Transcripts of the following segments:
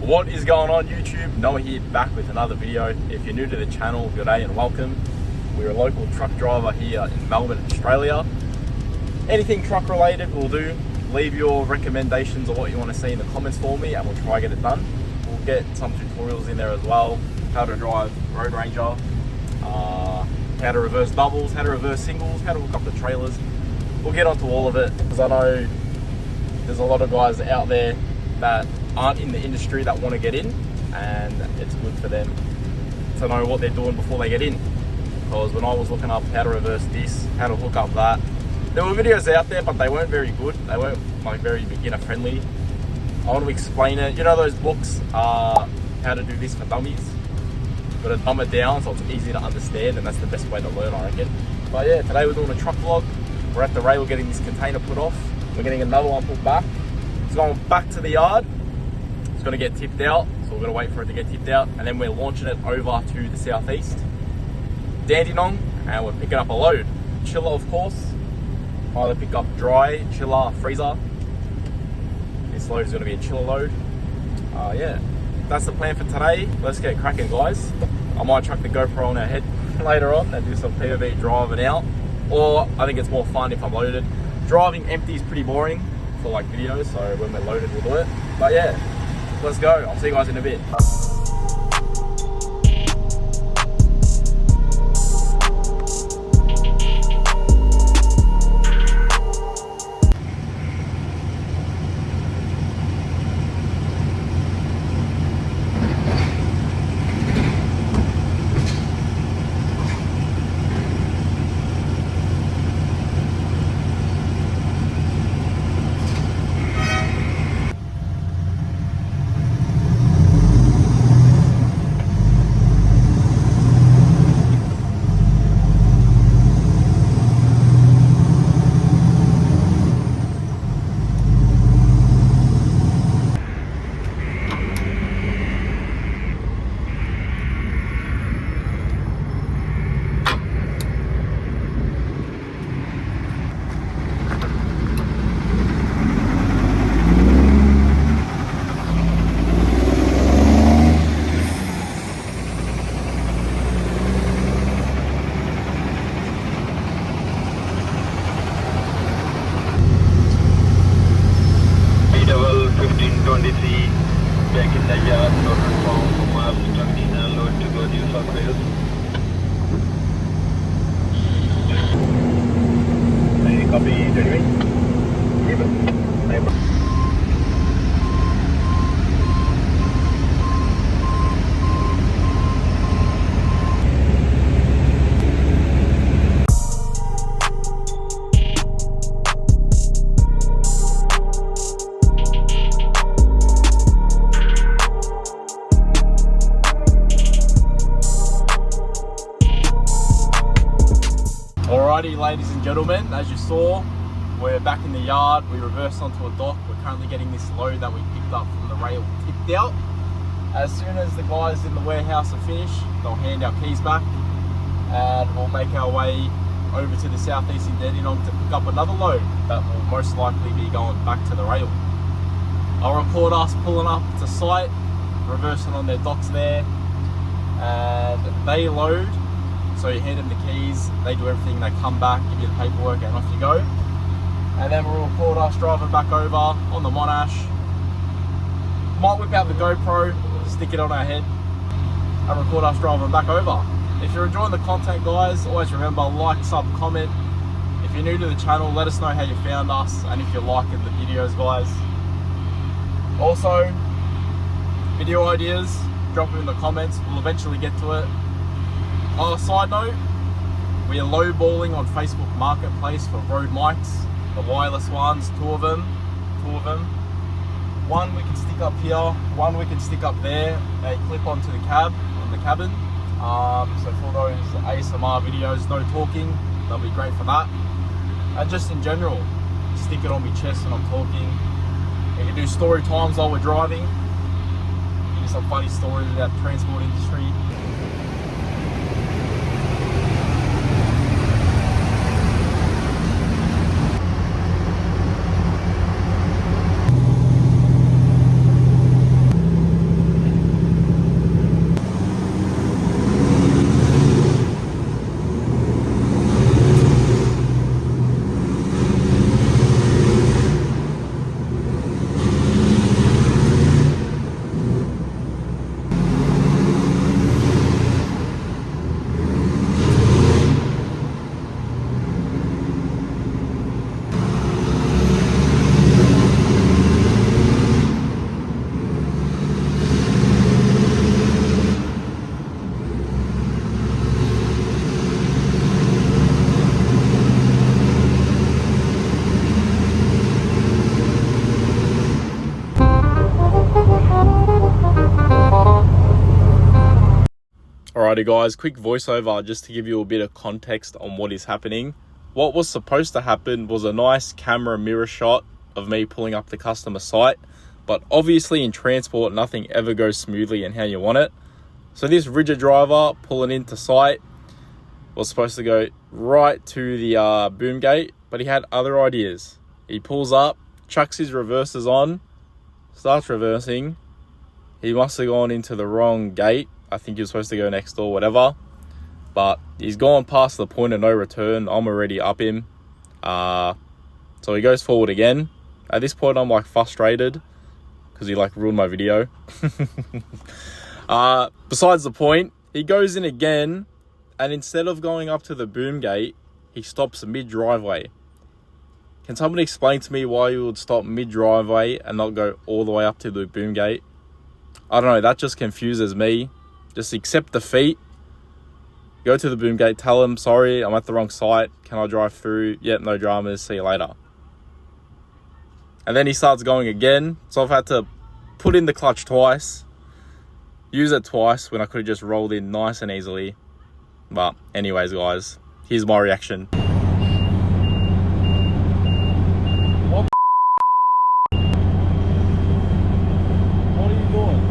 What is going on YouTube? Noah here, back with another video. If you're new to the channel, good day and welcome. We're a local truck driver here in Melbourne, Australia. Anything truck related will do. Leave your recommendations of what you want to see in the comments for me and we'll try to get it done. We'll get some tutorials in there as well. How to drive Road Ranger, how to reverse doubles, how to reverse singles, how to hook up the trailers. We'll get onto all of it because I know there's a lot of guys out there that aren't in the industry that want to get in, and it's good for them to know what they're doing before they get in. Because when I was looking up how to reverse this, how to hook up that, there were videos out there but they weren't very good. They weren't like very beginner friendly. I want to explain it. You know those books, how to do this for dummies? Got to dumb it down so it's easy to understand, and that's the best way to learn, I reckon. But yeah, today we're doing a truck vlog. We're at the rail getting this container put off. We're getting another one put back. It's going back to the yard. It's going to get tipped out, so we're going to wait for it to get tipped out, and then we're launching it over to the southeast, Dandenong, and we're picking up a load. Chiller, of course. Either pick up dry, chiller, freezer. This load is going to be a chiller load. Yeah, that's the plan for today. Let's get cracking, guys. I might chuck the GoPro on our head later on and do some POV driving out, or I think it's more fun if I'm loaded. Driving empty is pretty boring for like videos, so when we're loaded we'll do it. But yeah, let's go. I'll see you guys in a bit. Back in the yard, loaded from Monash terminal, load to go New South Wales. Any copy, delivery? Even. Alrighty, ladies and gentlemen, as you saw, we're back in the yard. We reversed onto a dock. We're currently getting this load that we picked up from the rail tipped out. As soon as the guys in the warehouse are finished, they'll hand our keys back and we'll make our way over to the southeast in Dandenong to pick up another load that will most likely be going back to the rail. I'll record us pulling up to site, reversing on their docks there, and they load. So you hand them the keys, they do everything, they come back, give you the paperwork, and off you go. And then we'll record us driving back over on the Monash. Might whip out the GoPro, stick it on our head, and record us driving back over. If you're enjoying the content, guys, always remember, like, sub, comment. If you're new to the channel, let us know how you found us, and if you're liking the videos, guys. Also, video ideas, drop them in the comments, we'll eventually get to it. Side note, we are lowballing on Facebook Marketplace for Rode mics, the wireless ones, two of them. One we can stick up here, one we can stick up there. They clip onto the cabin. So for those ASMR videos, no talking, they'll be great for that. And just in general, stick it on my chest when I'm talking. You can do story times while we're driving. Give you some funny stories about the transport industry. Alrighty guys, quick voiceover just to give you a bit of context on what is happening. What was supposed to happen was a nice camera mirror shot of me pulling up the customer site, but obviously in transport nothing ever goes smoothly in how you want it. So this rigid driver pulling into site was supposed to go right to the boom gate, but he had other ideas. He pulls up, chucks his reversers on, starts reversing. He must have gone into the wrong gate. I think he was supposed to go next door, whatever. But he's gone past the point of no return. I'm already up him. So he goes forward again. At this point, I'm like frustrated because he like ruined my video. Besides the point, he goes in again, and instead of going up to the boom gate, he stops mid-driveway. Can somebody explain to me why you would stop mid-driveway and not go all the way up to the boom gate? I don't know, that just confuses me. Just accept defeat. Go to the boom gate, tell him, sorry, I'm at the wrong site. Can I drive through? Yep, no dramas, see you later. And then he starts going again. So I've had to put in the clutch twice, use it twice when I could have just rolled in nice and easily. But anyways, guys, here's my reaction. What are you doing?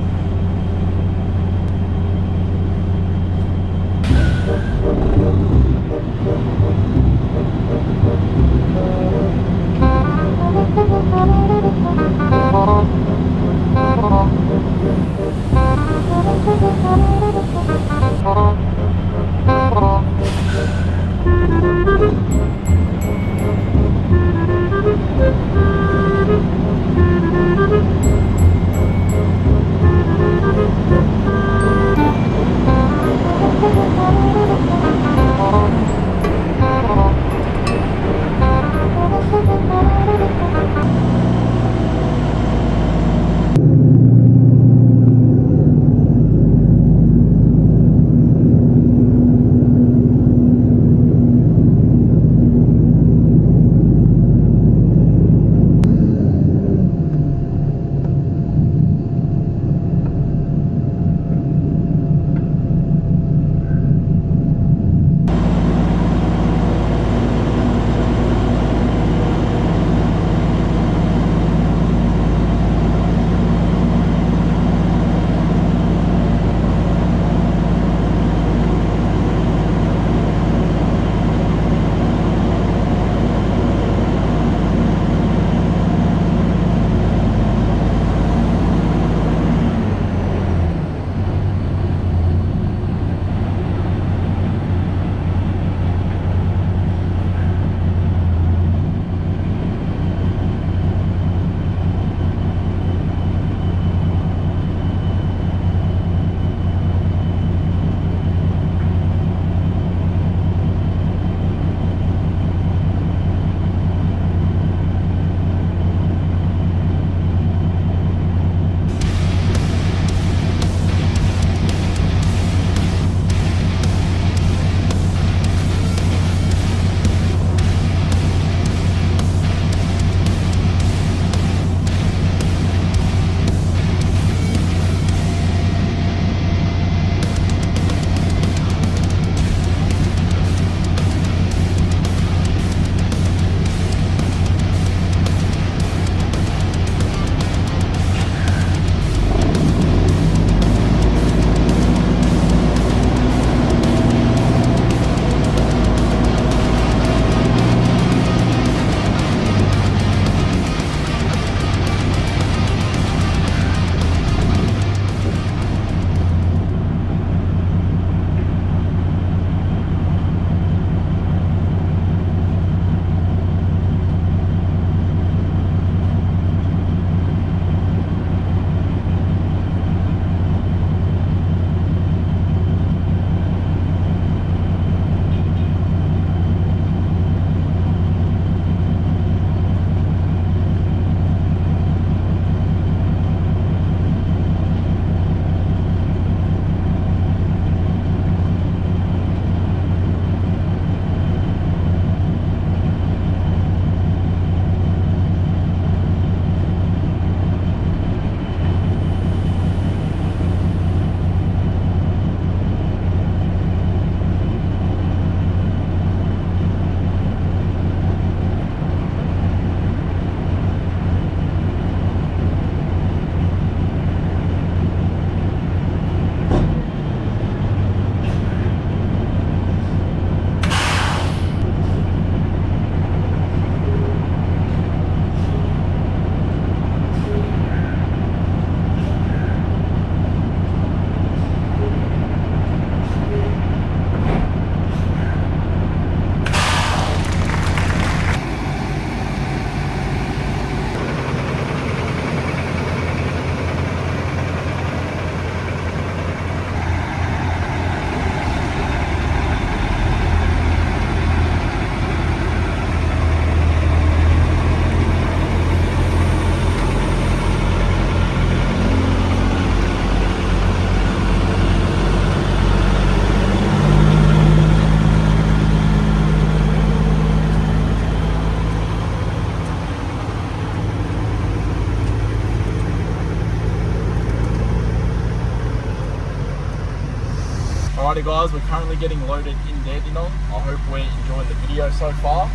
Alrighty guys, we're currently getting loaded in Dandenong. I hope we're enjoying the video so far.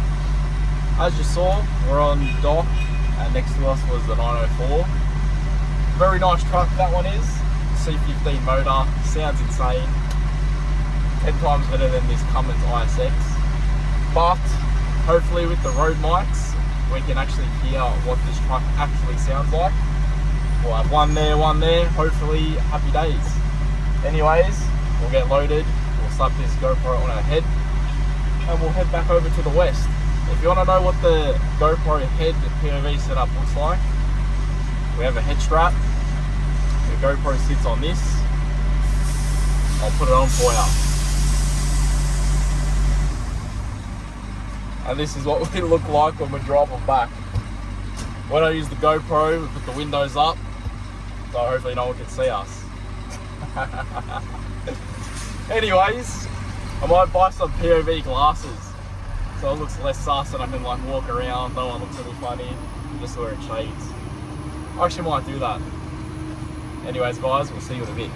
As you saw, we're on dock and next to us was the 904. Very nice truck that one is. C15 motor, sounds insane. 10 times better than this Cummins ISX. But hopefully with the road mics, we can actually hear what this truck actually sounds like. We'll have one there, hopefully happy days. Anyways, we'll get loaded, we'll slap this GoPro on our head, and we'll head back over to the west. If you want to know what the GoPro head POV setup looks like, we have a head strap. The GoPro sits on this. I'll put it on for you. And this is what we look like when we're driving back. When I use the GoPro, we put the windows up, so hopefully no one can see us. Anyways, I might buy some POV glasses so it looks less sus and I can like walk around, no one looks at me funny, just wearing shades. I actually might do that. Anyways guys, we'll see you in a bit.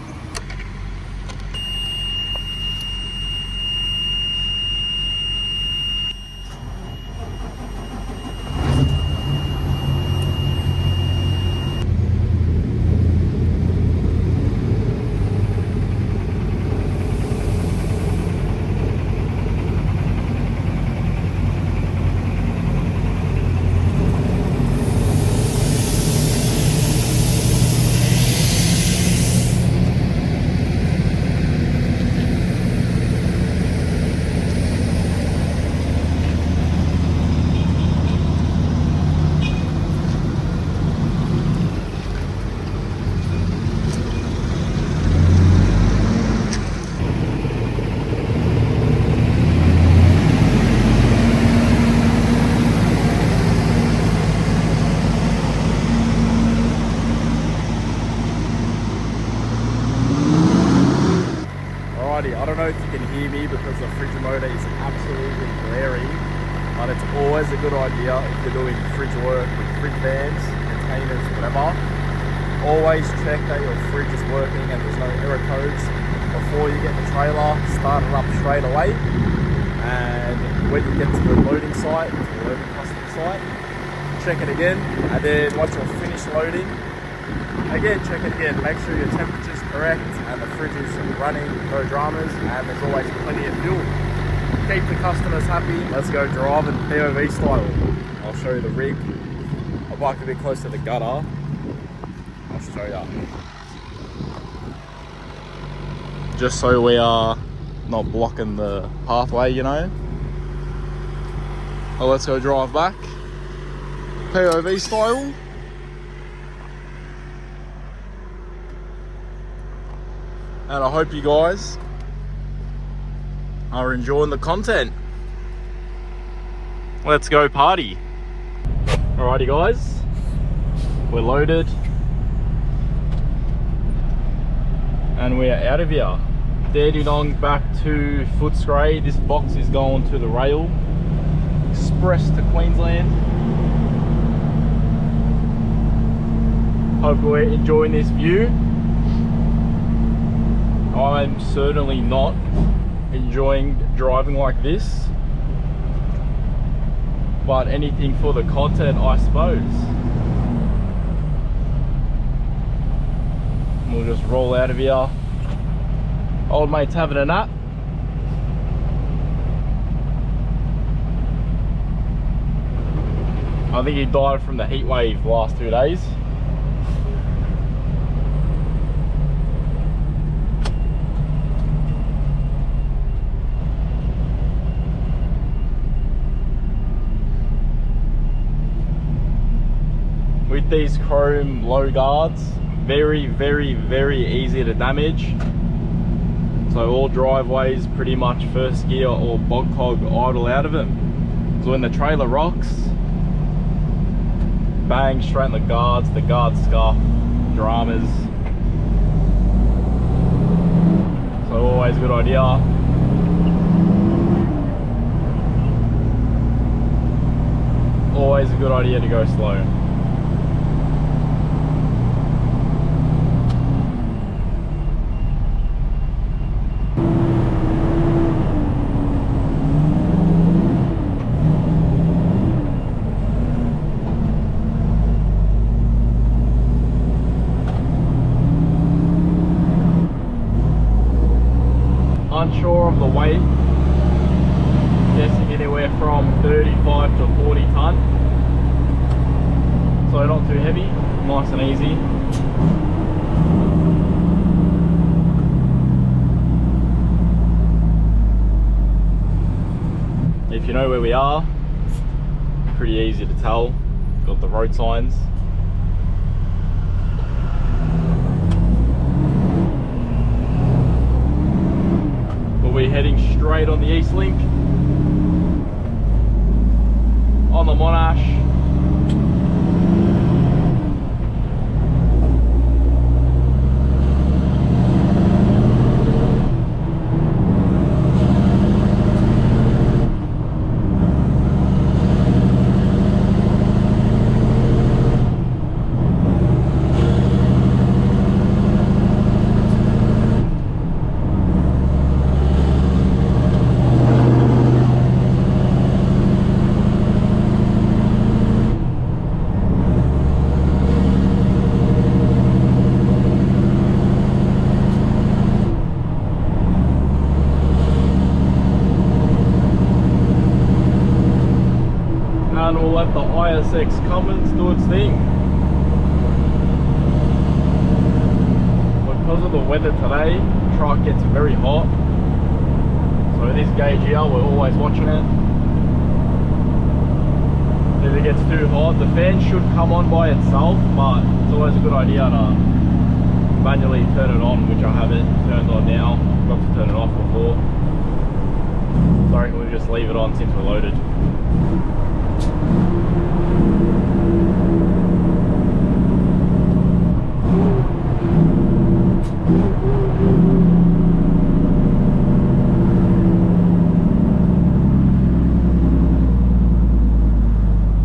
I don't know if you can hear me because the fridge motor is absolutely blaring, but it's always a good idea if you're doing fridge work with fridge vans, containers, whatever. Always check that your fridge is working and there's no error codes before you get the trailer. Start it up straight away, and when you get to the loading site, to the loading customer site, check it again, and then once you're finished loading, again check it again, make sure your temperature's correct and the fridge is running, no dramas, and there's always plenty of fuel. Keep the customers happy. Let's go driving POV style. I'll show you the rig. I'll park a bit close to the gutter. I'll show you. Just so we are not blocking the pathway, you know. Well, let's go drive back. POV style. And I hope you guys are enjoying the content. Let's go party. Alrighty guys, we're loaded and we're out of here. Dandenong back to Footscray. This box is going to the rail, express to Queensland. Hope we're enjoying this view. I'm certainly not enjoying driving like this, but anything for the content, I suppose. We'll just roll out of here. Old mate's having a nap. I think he died from the heat wave the last 2 days. With these chrome low guards, very easy to damage. So all driveways pretty much first gear or bog hog idle out of them. So when the trailer rocks, bang straight in the guard scuff, dramas. So always a good idea. Always a good idea to go slow. unsure of the weight. Guessing anywhere from 35 to 40 ton. So not too heavy, nice and easy. If you know where we are, pretty easy to tell. Got the road signs. We'll be heading straight on the East Link on the Monash. And we'll let the ISX Cummins do its thing. Because of the weather today, the truck gets very hot. So this gauge here, we're always watching it. If it gets too hot, the fan should come on by itself, but it's always a good idea to manually turn it on, which I have it turned on now. Got to turn it off before. So I reckon we'll just leave it on since we're loaded.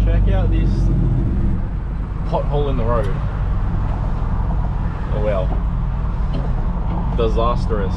Check out this pothole in the road. Oh well, disastrous.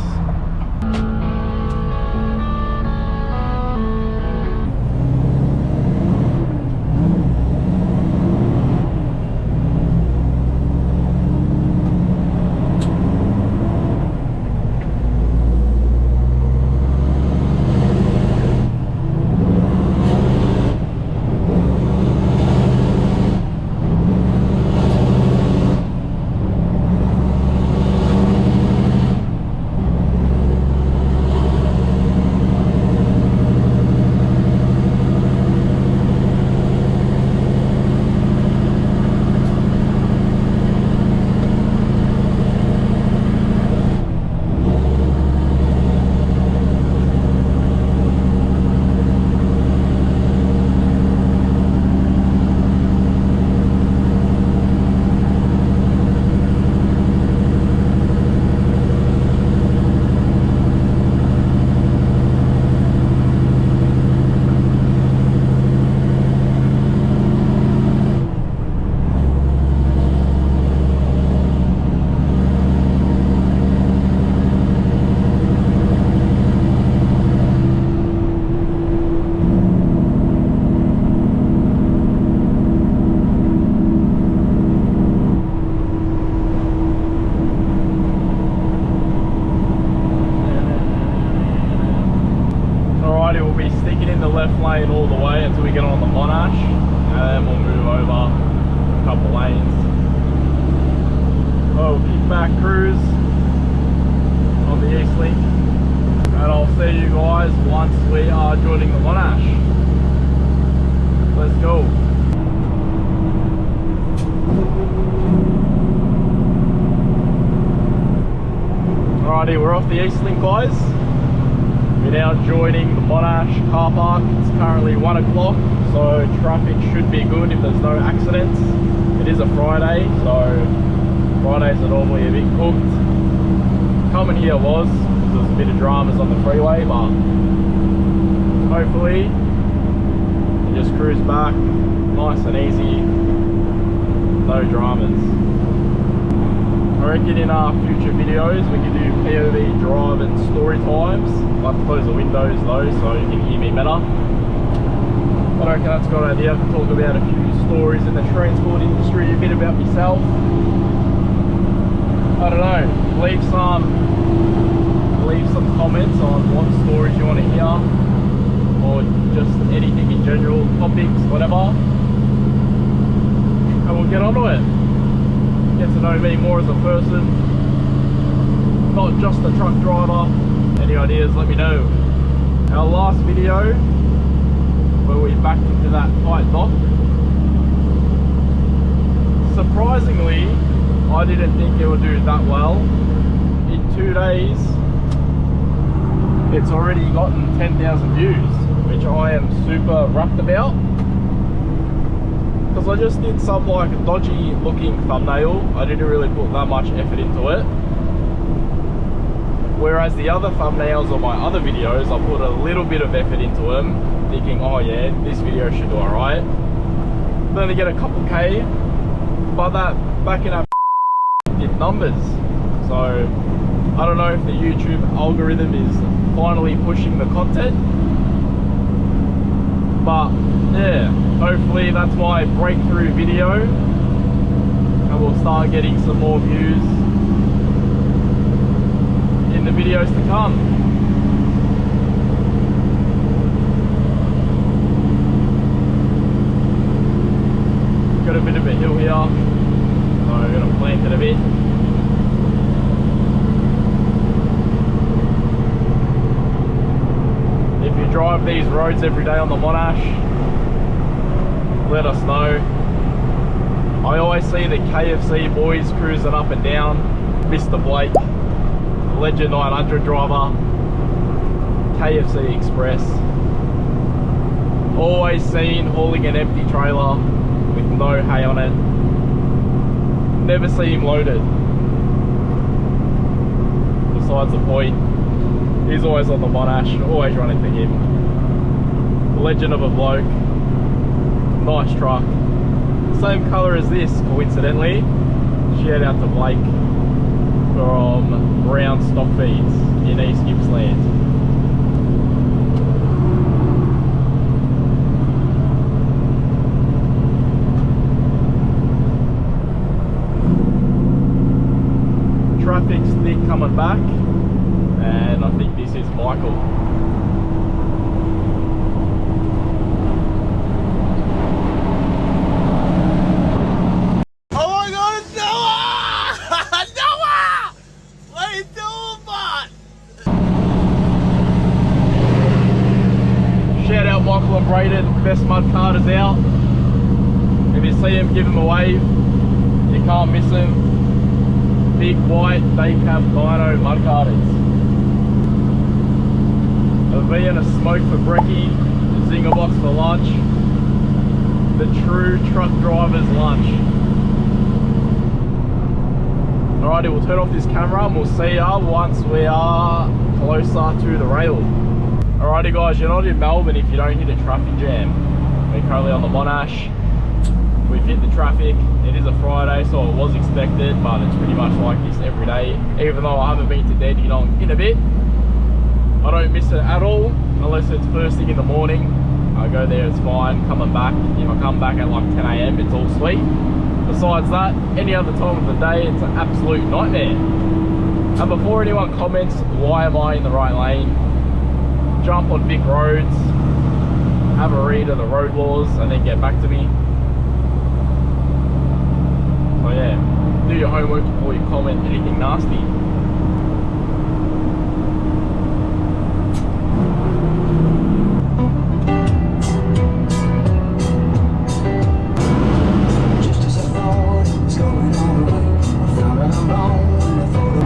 Lane all the way until we get on the Monash, and then we'll move over a couple lanes. Oh, kickback cruise on the East Link, and I'll see you guys once we are joining the Monash. Let's go. Alrighty, we're off the East Link, guys. We're now joining the Monash car park. It's currently 1 o'clock, so traffic should be good if there's no accidents. It is a Friday, so Fridays are normally a bit cooked. Coming here was, because there's a bit of dramas on the freeway, but hopefully you just cruise back nice and easy, no dramas. I reckon in our future videos we can do POV drive and story times. I'll have to close the windows though so you can hear me better. But I reckon that's a good idea. I can talk about a few stories in the transport industry, a bit about myself. I don't know, leave some leave some comments on what stories you want to hear, or just anything in general, topics, whatever, and we'll get onto it. Get to know me more as a person, not just a truck driver. Any ideas, let me know. Our last video, where we backed into that tight dock, surprisingly, I didn't think it would do that well. In 2 days, it's already gotten 10,000 views, which I am super wrapped about. Because I just did some like dodgy looking thumbnail. I didn't really put that much effort into it. Whereas the other thumbnails on my other videos, I put a little bit of effort into them, thinking, oh yeah, this video should do alright. Then they get a couple K, but that back in our did numbers. So I don't know if the YouTube algorithm is finally pushing the content, but yeah, hopefully that's my breakthrough video and we'll start getting some more views in the videos to come. Got a bit of a hill here, so I'm going to plant it a bit. If you drive these roads every day on the Monash, let us know. I always see the KFC boys cruising up and down. Mr. Blake, Legend 900 driver, KFC Express. Always seen hauling an empty trailer with no hay on it. Never see him loaded. Besides the point, he's always on the Monash, always running for him. Legend of a bloke. Nice truck. Same colour as this, coincidentally. Shout out to Blake from Brown Stock Feeds in East Gippsland. Traffic's thick coming back, and I think this is Michael. Oh my god, it's Noah! Noah! What are you doing, bud? Shout out Michael and Braden, best mud carters out. If you see him, give him a wave. You can't miss him. Big white day cab dyno mud carters. A V and a smoke for brekkie, a zinger box for lunch. The true truck driver's lunch. Alrighty, we'll turn off this camera and we'll see ya once we are closer to the rail. Alrighty guys, you're not in Melbourne if you don't hit a traffic jam. We're currently on the Monash. We've hit the traffic. It is a Friday, so it was expected, but it's pretty much like this every day. Even though I haven't been to Dandenong in a bit, I don't miss it at all, unless it's first thing in the morning. I go there, it's fine. Coming back, if I come back at like 10 AM, it's all sweet. Besides that, any other time of the day, it's an absolute nightmare. And before anyone comments, why am I in the right lane? Jump on big roads, have a read of the road laws, and then get back to me. So yeah, do your homework before you comment anything nasty. Just as I thought it was going all the way, I found out I'm wrong when I thought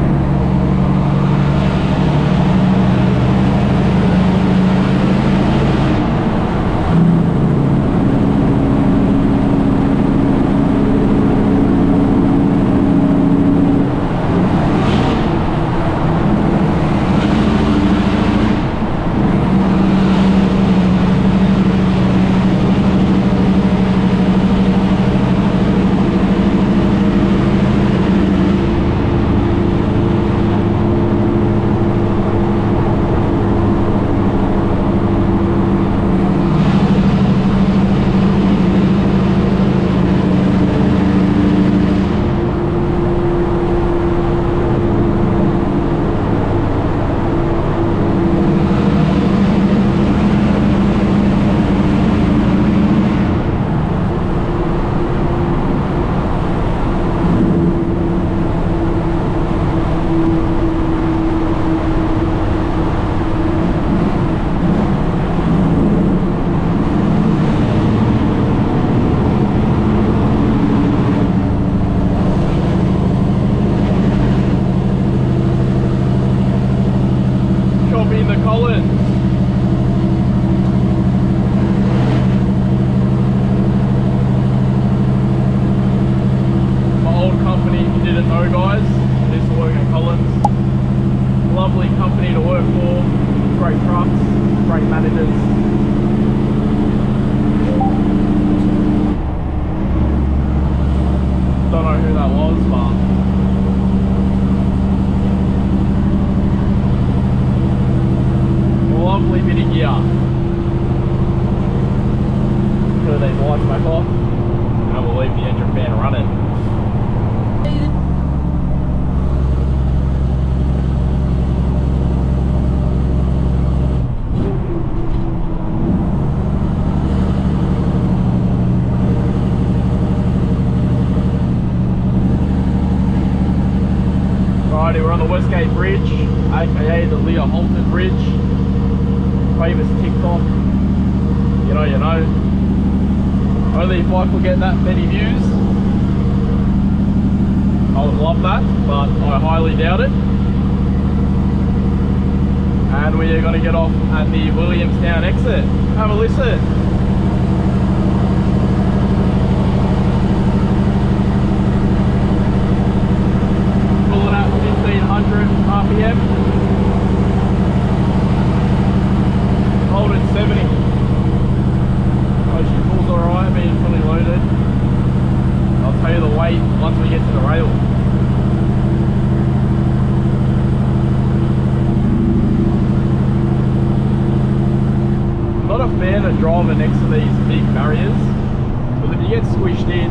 lovely company to work for, great trucks, great managers. Don't know who that was, but lovely bit of gear. Turn these lights back off and we'll leave the engine fan running. Alrighty, we're on the Westgate Bridge, aka the Leah Holton Bridge. Famous TikTok. You know, you know. Only if I could get that many views, I would love that, but I highly doubt it. And we are going to get off at the Williamstown exit. Have a listen. Pulling at 1500 RPM. Holding 70. Oh, she pulls alright, being fully loaded. I'll tell you the weight once we get to the rail. I'm not a fan of driving next to these big barriers, because if you get squished in,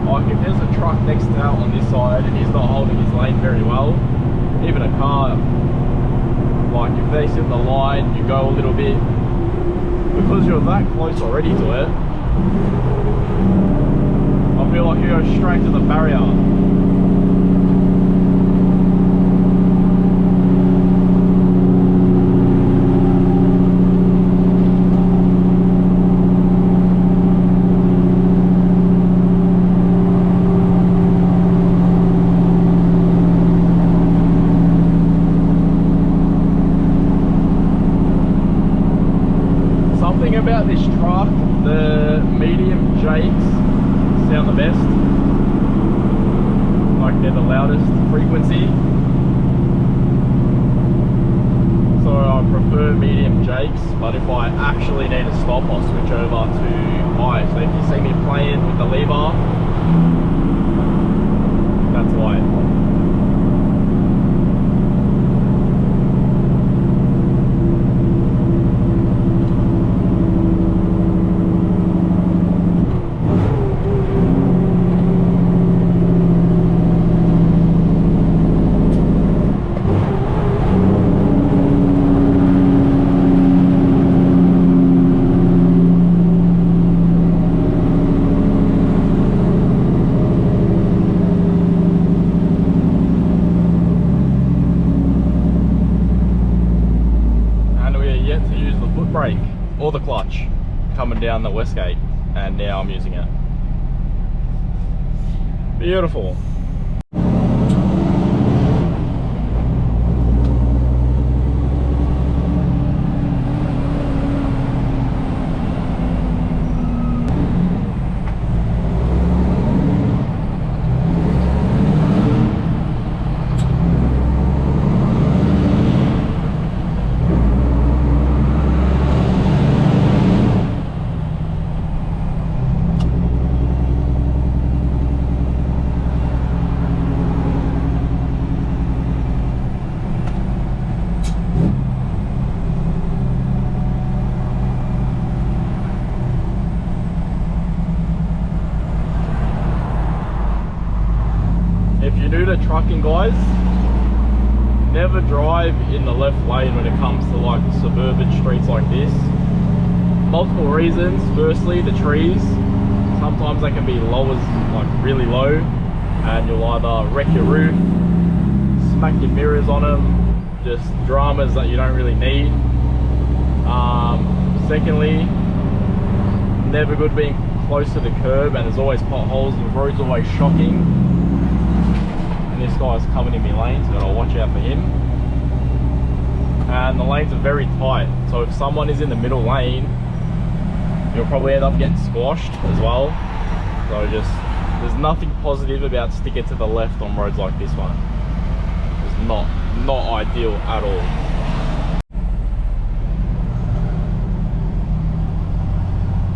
like if there's a truck next to out on this side and he's not holding his lane very well, even a car, like if they sit in the line, you go a little bit, because you're that close already to it, I feel like you go straight to the barrier. Something about this truck, the medium jakes sound the best. Like they're the loudest frequency. So I prefer medium jakes, but if I actually need to stop, I'll switch over to high. So if you see me playing with the lever, that's why. Brake or the clutch coming down the Westgate, and now I'm using it. Beautiful. If you're new to trucking, guys, never drive in the left lane when it comes to like suburban streets like this. Multiple reasons. Firstly, the trees, sometimes they can be low as like really low, and you'll either wreck your roof, smack your mirrors on them, just dramas that you don't really need. Secondly, never good being close to the curb, and there's always potholes, the road's always shocking. This guy's coming in my lane, so I'll watch out for him. And the lanes are very tight, so if someone is in the middle lane, you'll probably end up getting squashed as well. So just, there's nothing positive about sticking to the left on roads like this one. There's not ideal at all.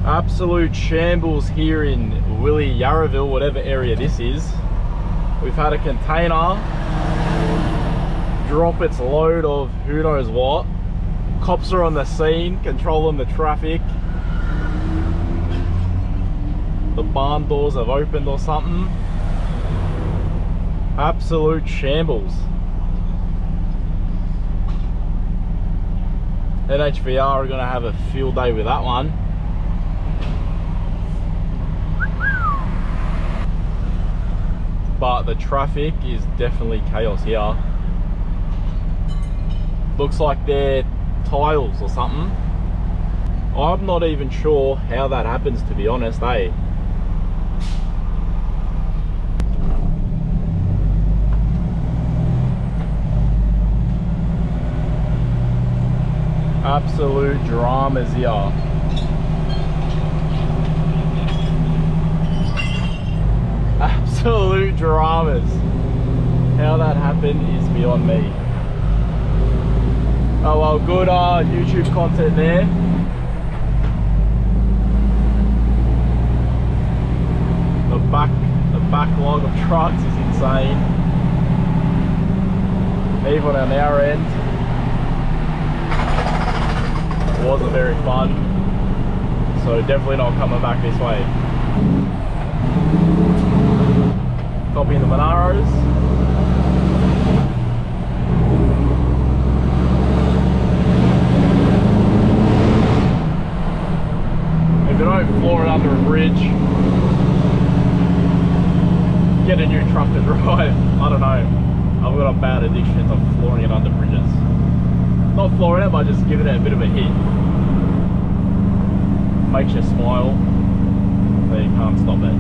Absolute shambles here in Willie Yarraville, whatever area this is. We've had a container drop its load of who knows what. Cops are on the scene, controlling the traffic. The barn doors have opened or something. Absolute shambles. NHVR are going to have a field day with that one. But the traffic is definitely chaos here. Looks like they're tiles or something. I'm not even sure how that happens, to be honest, eh? Absolute dramas here. Absolute dramas. How that happened is beyond me. Oh well, good YouTube content there. The backlog of trucks is insane. Even on our end, it wasn't very fun. So definitely not coming back this way. Copying the Monaros. If you don't floor it under a bridge, get a new truck to drive. I don't know. I've got a bad addiction to flooring it under bridges. Not flooring it, but just giving it a bit of a hit. Makes you smile, so you can't stop it.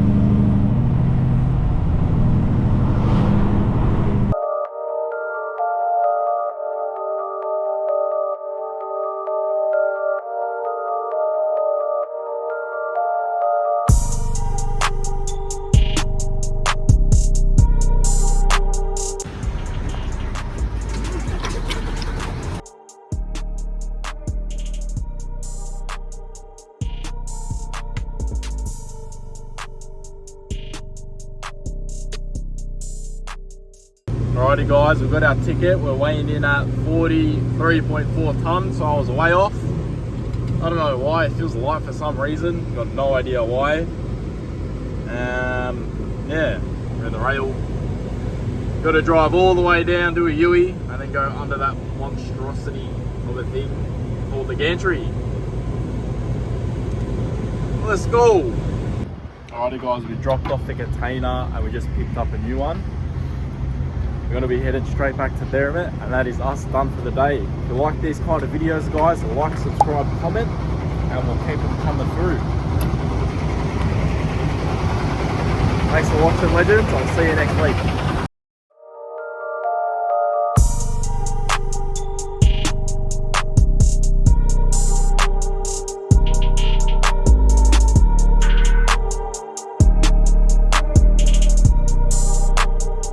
Alrighty guys, we've got our ticket. We're weighing in at 43.4 tonnes, so I was way off. I don't know why, it feels light for some reason. Got no idea why. Yeah, we're in the rail. Got to drive all the way down to a Yui and then go under that monstrosity of a thing called the gantry. Let's go. Alrighty guys, we dropped off the container and we just picked up a new one. We're going to be headed straight back to Derrimut, and that is us done for the day. If you like these kind of videos guys, like, subscribe, comment, and we'll keep them coming through. Thanks for watching legends, I'll see you next week.